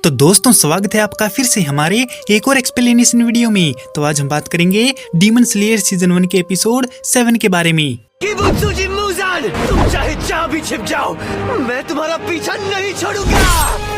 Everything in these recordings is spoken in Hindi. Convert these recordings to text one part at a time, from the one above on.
तो दोस्तों स्वागत है आपका फिर से हमारे एक और एक्सप्लेनेशन वीडियो में। तो आज हम बात करेंगे डीमन स्लेयर सीजन 1 के एपिसोड 7 के बारे में। तुम चाहे जहाँ भी छिप जाओ, मैं तुम्हारा पीछा नहीं छोड़ूंगा।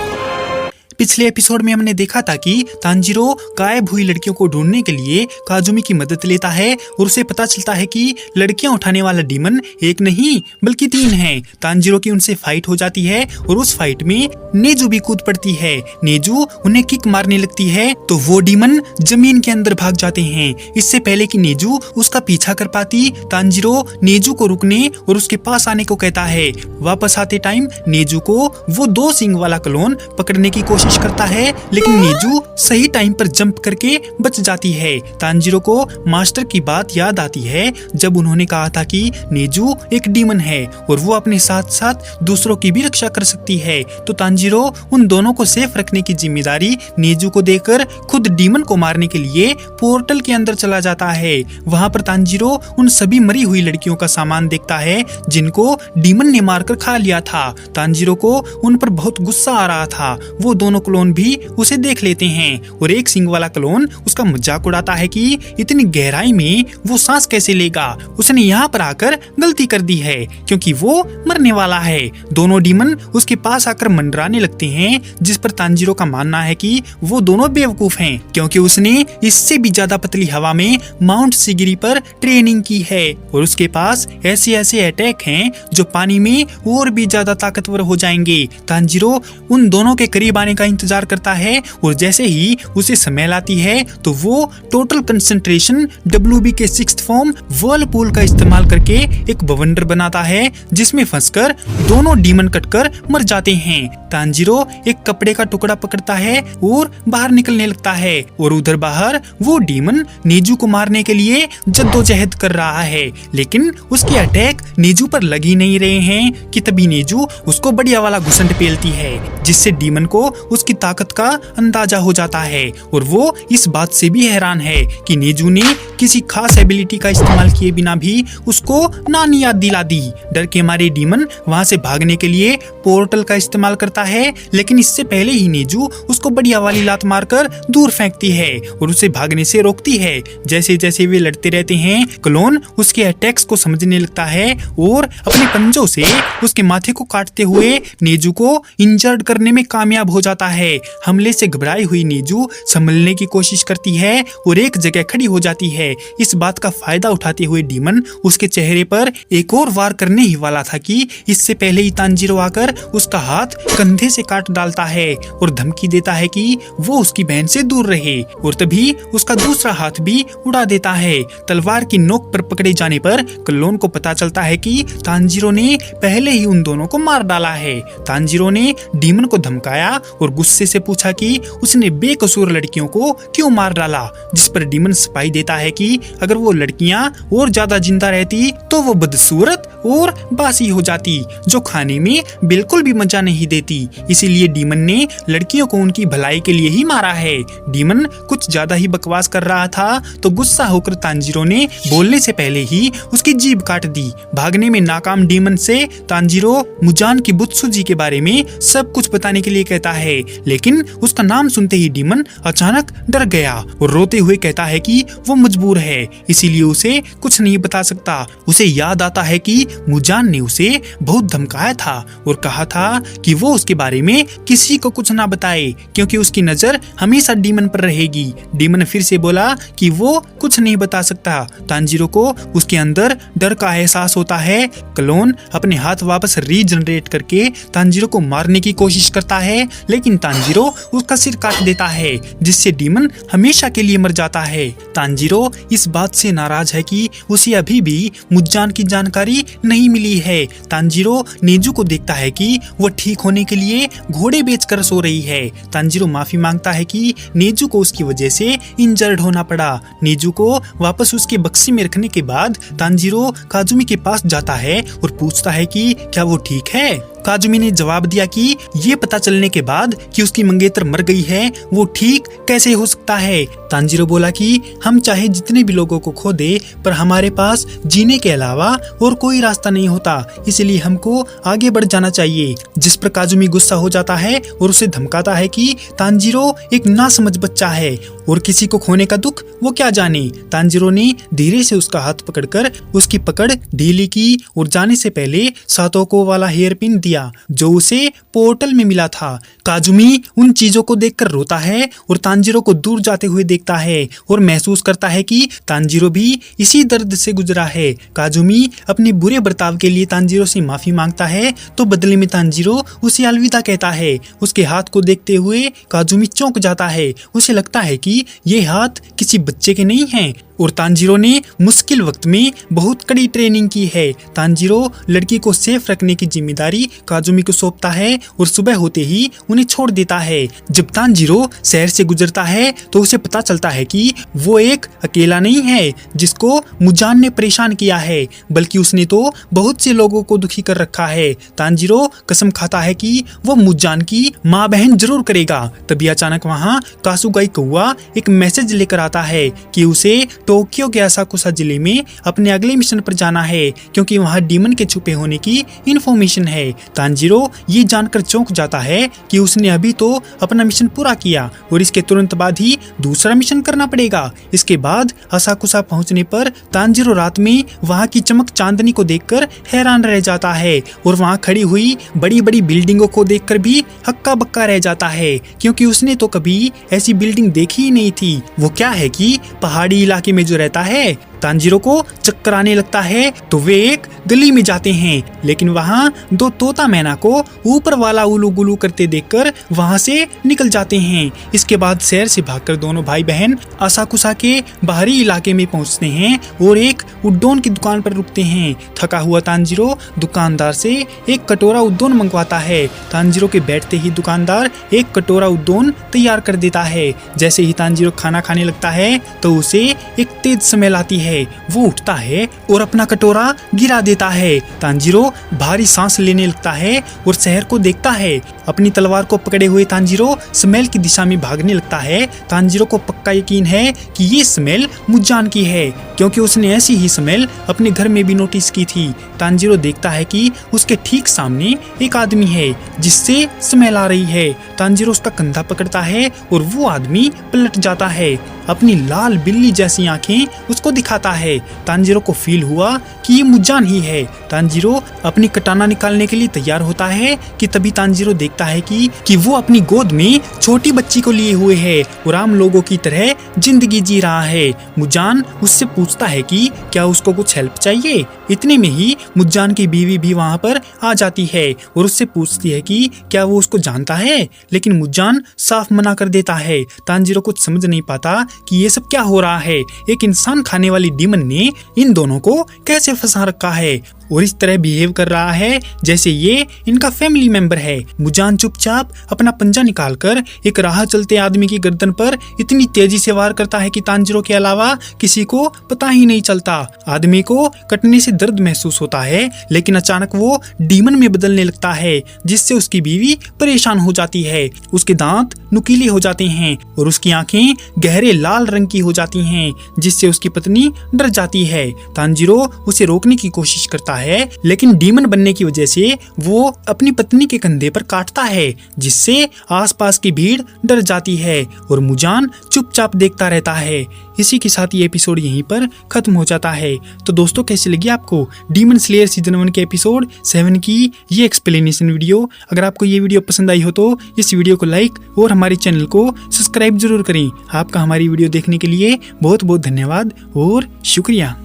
पिछले एपिसोड में हमने देखा था कि तांजीरो गायब हुई लड़कियों को ढूंढने के लिए काजुमी की मदद लेता है और उसे पता चलता है कि लड़कियां उठाने वाला डीमन एक नहीं बल्कि 3 हैं। तांजीरो की उनसे फाइट हो जाती है और उस फाइट में नेजू भी कूद पड़ती है। नेजू उन्हें किक मारने लगती है तो वो डीमन जमीन के अंदर भाग जाते हैं। इससे पहले कि नेजू उसका पीछा कर पाती, तांजीरो नेजू को रुकने और उसके पास आने को कहता है। वापस आते टाइम नेजू को वो 2 सींग वाला क्लोन पकड़ने की कोशिश करता है, लेकिन नेजू सही टाइम पर जंप करके बच जाती है। तांजीरो को मास्टर की बात याद आती है जब उन्होंने कहा था कि नेजू एक डीमन है और वो अपने साथ साथ दूसरों की भी रक्षा कर सकती है। तो तांजीरो उन दोनों को सेफ रखने की जिम्मेदारी नेजू को देकर खुद डीमन को मारने के लिए पोर्टल के अंदर चला जाता है। वहाँ पर तांजीरो उन सभी मरी हुई लड़कियों का सामान देखता है जिनको डीमन ने मारकर खा लिया था। तांजीरो को उन पर बहुत गुस्सा आ रहा था। वो दोनों क्लोन भी उसे देख लेते हैं और एक सिंग वाला क्लोन उसका मजाक उड़ाता है कि इतनी गहराई में वो सांस कैसे लेगा। उसने यहाँ पर आकर गलती कर दी है क्योंकि वो मरने वाला है। दोनों डीमन उसके पास आकर मंडराने लगते हैं, जिस पर तांजीरो का मानना है कि वो दोनों बेवकूफ हैं क्योंकि उसने इससे भी ज्यादा पतली हवा में माउंट सिगिरी पर ट्रेनिंग की है और उसके पास ऐसे ऐसे अटैक हैं जो पानी में और भी ज्यादा ताकतवर हो जाएंगे। तांजीरो उन दोनों के करीब आने का इंतजार करता है और जैसे ही उसे स्मेल आती है तो वो टोटल कंसंट्रेशन WB के 6th फॉर्म वर्लपूल का इस्तेमाल करके एक बवंडर बनाता है जिसमें फंसकर दोनों डीमन कटकर मर जाते हैं। तांजीरो एक कपड़े का टुकड़ा पकड़ता है और बाहर निकलने लगता है और उधर बाहर वो डीमन नेजू को मारने के लिए जद्दोजहद कर रहा है, लेकिन उसके अटैक नेजू पर लग ही नहीं रहे हैं कि तभी नेजू उसको बढ़िया वाला घुसंड पेलती है, जिससे डीमन को उसकी ताकत का अंदाजा हो जाता है और वो इस बात से भी हैरान है कि नेजू ने किसी खास एबिलिटी का इस्तेमाल किए बिना भी उसको नानी याद दिला दी। डर के मारे डीमन वहां से भागने के लिए पोर्टल का इस्तेमाल करता है, लेकिन इससे पहले ही नेजू उसको बढ़िया वाली लात मारकर दूर फेंकती है और उसे भागने से रोकती है। जैसे जैसे वे लड़ते रहते हैं, क्लोन उसके अटैक्स को समझने लगता है और अपने पंजों से उसके माथे को काटते हुए नेजू को इंजर्ड करने में कामयाब हो जाता है। हमले से घबराई हुई नेजू संभलने की कोशिश करती है और एक जगह खड़ी हो जाती है। इस बात का फायदा उठाते हुए डीमन उसके चेहरे पर एक और वार करने ही वाला था कि इससे पहले ही तांजीरो आकर उसका हाथ कंधे से काट डालता है और धमकी देता है कि वो उसकी बहन से दूर रहे और तभी उसका दूसरा हाथ भी उड़ा देता है। तलवार की नोक पर पकड़े जाने पर क्लोन को पता चलता है कि तांजीरो ने पहले ही उन दोनों को मार डाला है। तांजीरो ने डीमन को धमकाया और गुस्से से पूछा कि उसने बेकसूर लड़कियों को क्यों मार डाला, जिस पर डीमन सफाई देता है कि अगर वो लड़कियां और ज्यादा जिंदा रहती तो वो बदसूरत और बासी हो जाती, जो खाने में बिल्कुल भी मजा नहीं देती। इसीलिए डीमन ने लड़कियों को उनकी भलाई के लिए ही मारा है। डीमन कुछ ज्यादा ही बकवास कर रहा था तो गुस्सा होकर तांजीरो ने बोलने से पहले ही उसकी जीभ काट दी। भागने में नाकाम डीमन से तांजीरो मुजान की बुत्सुजी के बारे में सब कुछ बताने के लिए कहता है, लेकिन उसका नाम सुनते ही डीमन अचानक डर गया और रोते हुए कहता है कि वो मजबूर है, इसीलिए उसे कुछ नहीं बता सकता। उसे याद आता है कि मुजान ने उसे बहुत धमकाया था और कहा था कि वो उसके बारे में किसी को कुछ ना बताए क्योंकि उसकी नजर हमेशा डीमन पर रहेगी। डीमन फिर से बोला कि वो कुछ नहीं बता सकता। तांजीरो को उसके अंदर डर का एहसास होता है। क्लोन अपने हाथ वापस रीजनरेट करके तांजीरो को मारने की कोशिश करता है, लेकिन तांजीरो उसका सिर काट देता है, जिससे डीमन हमेशा के लिए मर जाता है। तांजीरो इस बात से नाराज है कि उसे अभी भी मुजान की जानकारी नहीं मिली है। तांजीरो नेजू को देखता है कि वो ठीक होने के लिए घोड़े बेचकर सो रही है। तांजीरो माफी मांगता है कि नेजू को उसकी वजह से इंजर्ड होना पड़ा। नेजू को वापस उसके बक्से में रखने के बाद तांजीरो काजुमी के पास जाता है और पूछता है कि क्या वो ठीक है। काजुमी ने जवाब दिया कि ये पता चलने के बाद कि उसकी मंगेतर मर गई है वो ठीक कैसे हो सकता है। तांजीरो बोला कि हम चाहे जितने भी लोगों को खो दे पर हमारे पास जीने के अलावा और कोई रास्ता नहीं होता, इसलिए हमको आगे बढ़ जाना चाहिए। जिस पर काजुमी गुस्सा हो जाता है और उसे धमकाता है कि तांजीरो एक नासमझ बच्चा है और किसी को खोने का दुख वो क्या जाने। तांजीरो ने धीरे से उसका हाथ पकड़कर उसकी पकड़ ढीली की और जाने से पहले सातोको वाला हेयर पिन दिया जो उसे पोर्टल में मिला था। काजुमी उन चीजों को देखकर रोता है और तांजीरो को दूर जाते हुए देखता है और महसूस करता है कि तांजीरो भी इसी दर्द से गुजरा है। काजुमी अपने बुरे बर्ताव के लिए तांजीरो से माफी मांगता है तो बदले में तांजीरो उसे अलविदा कहता है। उसके हाथ को देखते हुए काजुमी चौंक जाता है। उसे लगता है कि ये हाथ किसी बच्चे के नहीं हैं और तांजीरो ने मुश्किल वक्त में बहुत कड़ी ट्रेनिंग की है। तांजीरो लड़की को सेफ रखने की जिम्मेदारी काजुमी को सौंपता है और सुबह होते ही उन्हें छोड़ देता है। जब तांजीरो शहर से गुजरता है तो उसे पता चलता है कि वो एक अकेला नहीं है जिसको मुजान ने परेशान किया है, बल्कि उसने तो बहुत से लोगों को दुखी कर रखा है। तांजीरो कसम खाता है कि वो मुजान की माँ बहन जरूर करेगा। तभी अचानक वहाँ कासुगाई कौआ एक मैसेज लेकर आता है कि उसे टोक्यो के असाकुसा जिले में अपने अगले मिशन पर जाना है क्योंकि वहाँ डीमन के छुपे होने की इन्फॉर्मेशन है। तांजीरो ये जानकर चौंक जाता है कि उसने अभी तो अपना मिशन पूरा किया और इसके तुरंत बाद ही दूसरा मिशन करना पड़ेगा। इसके बाद असाकुसा पहुंचने पर तांजीरो रात में वहाँ की चमक चांदनी को देखकर हैरान रह जाता है और वहाँ खड़ी हुई बड़ी बड़ी बिल्डिंगों को देखकर भी हक्का बक्का रह जाता है क्योंकि उसने तो कभी ऐसी बिल्डिंग देखी ही नहीं थी। वो क्या है कि पहाड़ी इलाके में जो रहता है। तांजीरो को चक्कर आने लगता है तो वे एक गली में जाते हैं, लेकिन वहाँ दो तोता मैना को ऊपर वाला उलू गुलू करते देखकर वहाँ से निकल जाते हैं। इसके बाद शहर से भागकर दोनों भाई बहन असाकुसा के बाहरी इलाके में पहुँचते हैं और एक उड्डोन की दुकान पर रुकते हैं। थका हुआ तांजीरो दुकानदार से एक कटोरा उड्डोन मंगवाता है। तांजीरो के बैठते ही दुकानदार एक कटोरा उड्डोन तैयार कर देता है। जैसे ही तांजीरो खाना खाने लगता है तो उसे एक तेज स्मेल आती है। वो उठता है और अपना कटोरा गिरा देता है। तांजीरो भारी सांस लेने लगता है और शहर को देखता है। अपनी तलवार को पकड़े हुए तांजीरो स्मेल की दिशा में भागने लगता है। तांजीरो को पक्का यकीन है कि ये स्मेल मुजान की है क्योंकि उसने ऐसी ही स्मेल अपने घर में भी नोटिस की थी। तांजीरो देखता है कि उसके ठीक सामने एक आदमी है जिससे स्मेल आ रही है। तांजीरो उसका कंधा पकड़ता है और वो आदमी पलट जाता है। अपनी लाल बिल्ली जैसी आंखें उसको दिखाता है। तांजीरो को फील हुआ कि ये मुजान ही है। तांजीरो अपनी कटाना निकालने के लिए तैयार होता है कि तभी तांजीरो देखता है कि वो अपनी गोद में छोटी बच्ची को लिए हुए है और आम लोगों की तरह जिंदगी जी रहा है। मुजान उससे पूछता है कि क्या उसको कुछ हेल्प चाहिए। इतने में ही मुजान की बीवी भी वहाँ पर आ जाती है और उससे पूछती है कि क्या वो उसको जानता है, लेकिन मुजान साफ मना कर देता है। तांजीरो कुछ समझ नहीं पाता कि ये सब क्या हो रहा है। एक इंसान खाने वाली डीमन ने इन दोनों को कैसे फंसा रखा है और इस तरह बिहेव कर रहा है जैसे ये इनका फैमिली मेंबर है। मुजान चुपचाप अपना पंजा निकालकर एक राह चलते आदमी की गर्दन पर इतनी तेजी से वार करता है कि तांजीरो के अलावा किसी को पता ही नहीं चलता। आदमी को कटने से दर्द महसूस होता है, लेकिन अचानक वो डीमन में बदलने लगता है जिससे उसकी बीवी परेशान हो जाती है। उसके दांत नुकीले हो जाते हैं और उसकी आंखें गहरे लाल रंग की हो जाती हैं जिससे उसकी पत्नी डर जाती है। तांजीरो उसे रोकने की कोशिश करता है, लेकिन डीमन बनने की वजह से वो अपनी पत्नी के कंधे पर काटता है जिससे आसपास की भीड़ डर जाती है और मुजान चुपचाप देखता रहता है। इसी के साथ ये एपिसोड यहीं पर खत्म हो जाता है। तो दोस्तों, कैसी लगी आपको डीमन स्लेयर सीजन 1 के एपिसोड 7 की ये एक्सप्लेनेशन वीडियो? अगर आपको ये वीडियो पसंद आई हो तो इस वीडियो को लाइक और हमारे चैनल को सब्सक्राइब जरूर करें। आपका हमारी वीडियो देखने के लिए बहुत बहुत धन्यवाद और शुक्रिया।